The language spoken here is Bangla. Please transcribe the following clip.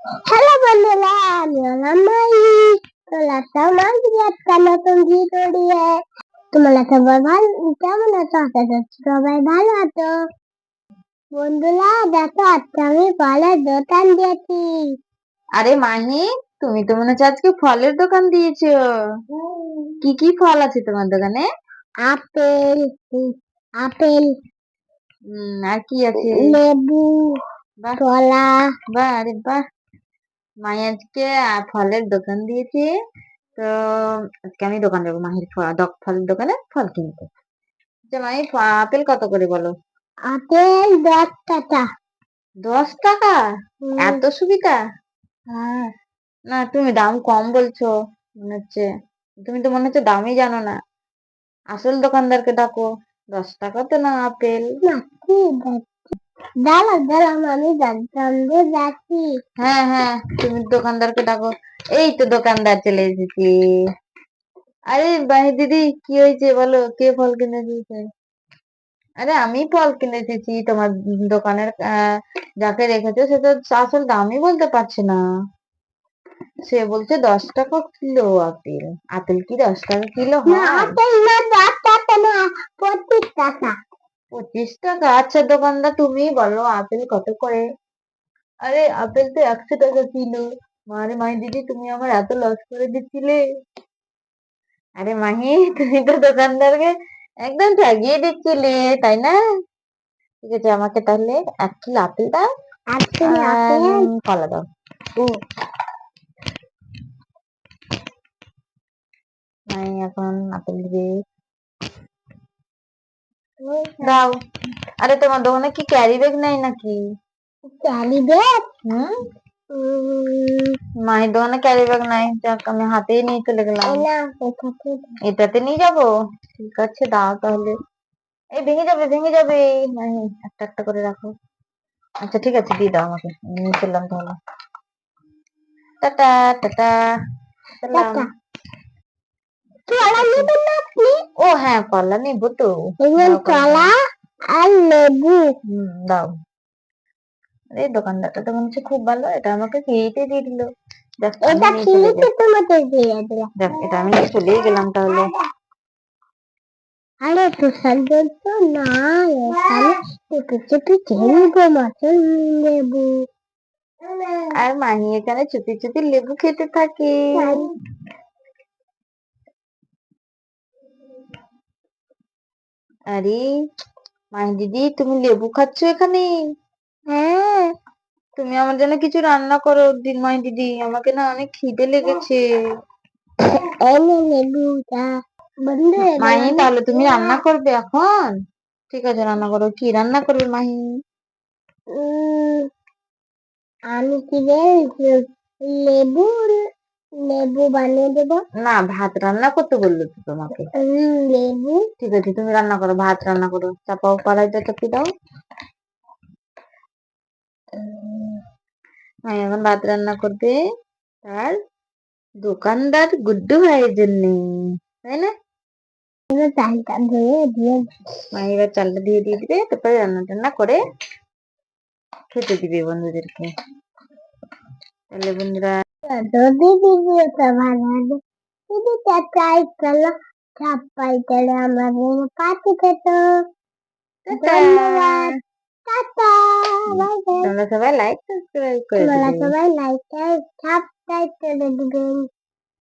হ্যালো বন্ধুরা, আমি হলাম মাই। তোমরা সবাই একটা নতুন ভিডিও দিয়ে তোমরা সবাই ভালো কেমন আছো? আশা করছি সবাই ভালো আছো। বন্ধুরা দেখো, আজকে আমি ফলের দোকান দিয়েছি। আরে মাহি, তুমি তো মনে হচ্ছে আজকে ফলের দোকান দিয়েছো। কি কি ফল আছে তোমার দোকানে? আপেল, আপেল, আর কি আছে? লেবু, বাহ কলা। বাহ, আরে বাহ। মাই আজকে ফলের দোকান দিয়েছে। তো আজকে আমি দোকান যাবো মাহির ফলের দোকানে ফল কিনতে। আচ্ছা মাহি, আপেল কত করে বলো? আপেল 10 টাকা। 10 টাকা? এত সুবিধা? হ্যাঁ, না, তুমি দাম কম বলছো মনে হচ্ছে। তুমি তো মনে হচ্ছে দামই জানো না। আসল দোকানদারকে ডাকো। 10 টাকা তো না আপেল। না কি দাঁড়া দাঁড়া, আমি জানতাম যে যাচ্ছি। হ্যাঁ হ্যাঁ, তুমি দোকানদারকে ডাকো। এই তো দোকানদার চলে এসেছি। আরে বাহি দিদি, কি হয়েছে বলো, কে ফল কিনে দিয়েছে? আরে আমি ফল কিনে এসেছি তোমার দোকানের। যাকে রেখেছো সে তো আসল দামই বলতে পারছে না। সে বলছে 10 টাকা কিলো আপেল। আপেল কি 10 টাকা কিলো না, হয়? আপেল না 10 টাকা না, 25 টাকা। 25 টাকা? আচ্ছা দোকানদার, তুমি বলো আপেল কত করে? আরে আপেল তো 100 টাকা কিলো। মারে মাই দিদি, তুমি আমার এত লস করে দিচ্ছিলে। আরে মাহি, তুমি তো দোকানদারকে একদম ঠগিয়ে দিচ্ছিলে, তাই না? ঠিক আছে, আমাকে তাহলে 1 কিলো আপেল দাও আপেল আর আপেল। কলা দাও। ও, মাই এখন আপেল দিবে। দাও। আরে তোমার দোকানে কি ক্যারি ব্যাগ নাই নাকি? Carry bag. হুম। মায়ের দোকানে ক্যারি ব্যাগ নাই, যাক আমি হাতেই নিয়ে চলে গেলাম। না, এটাতে এটাতে নিয়ে যাবো? ঠিক আছে, দাও তাহলে। এই ভেঙে যাবে ভেঙে যাবে। মাহি, একটা একটা করে রাখো। আচ্ছা ঠিক আছে, দিয়ে দাও আমাকে, নিয়ে চললাম তাহলে। Tata tata. চললাম। টাকা। কলা নেবেন না আপনি? ও হ্যাঁ, কলা নেবো তো। এবার দাও কলা। কলা আর লেবু। দাও। এই দোকানদারটা তো মনে হচ্ছে খুব ভালো, এটা আমাকে ফ্রিতে দিয়ে দিল। দেখ, আমি এটা নিয়ে চলে কিনতে যাই। তোমাকে দিয়ে দিলাম। দেখ, এটা আমি নিয়ে চলেই গেলাম তাহলে। আরে তুষার তো না, এখানে চেপে চেপে খেয়ে নিবো মাছের লেবু। আর মাহি এখানে চুপি চুপি লেবু খেতে থাকে। আরে মাহি দিদি, তুমি লেবু খাচ্ছ এখানে? হ্যাঁ, তুমি আমার জন্য কিছু রান্না করো দিন মাহি দিদি, আমাকে না অনেক খিদে লেগেছে। এনে লেবুটা বন্ধ হয়ে গেল মাহি, না। তাহলে তুমি রান্না করবে এখন? ঠিক আছে, রান্না করো। কি রান্না করবে মাহি? উম, আমি কি রে, লেবু লেবু বানিয়ে দেবো। না, ভাত রান্না করতে বললো তো তোমাকে। লেবু। ঠিক আছে, তুমি রান্না করো, ভাত রান্না করো, চাপাও, কড়াইটা চাপিয়ে দাও। মাহি এখন ভাত রান্না করবে তার দোকানদার গুড্ডু ভাইয়ের জন্য, তাই না? চালটা ধুয়ে দিয়ে মাহি এবার চালটা দিয়ে দিয়ে দিবে, তারপরে রান্না টান্না করে খেতে দিবে বন্ধুদেরকে। তাহলে বন্ধুরা, যদি ভিডিওটা ভালো লাগে, যদি সাবস্ক্রাইব করো, সবাই তাহলে আমাদের পাশে থেকো। টাটা। ধন্যবাদ। Tata, bye bye. তোমরা সবাই লাইক সাবস্ক্রাইব করে তোমরা দেবে। সবাই লাইক সাবস্ক্রাইব করে দিবেন।